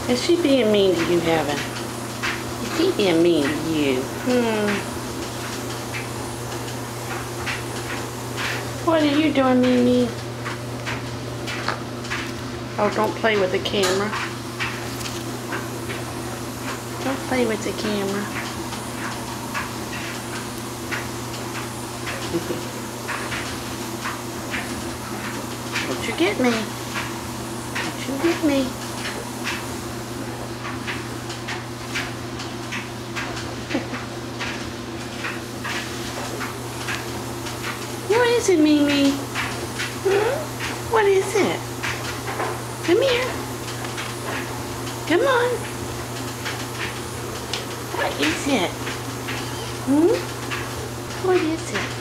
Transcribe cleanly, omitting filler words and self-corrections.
Is she being mean to you, Heaven? Is she being mean to you? What are you doing, Mimi? Oh, don't play with the camera. Don't play with the camera. Don't you get me. Don't you get me. What is it, Mimi? What is it? Come here. Come on. What is it? What is it?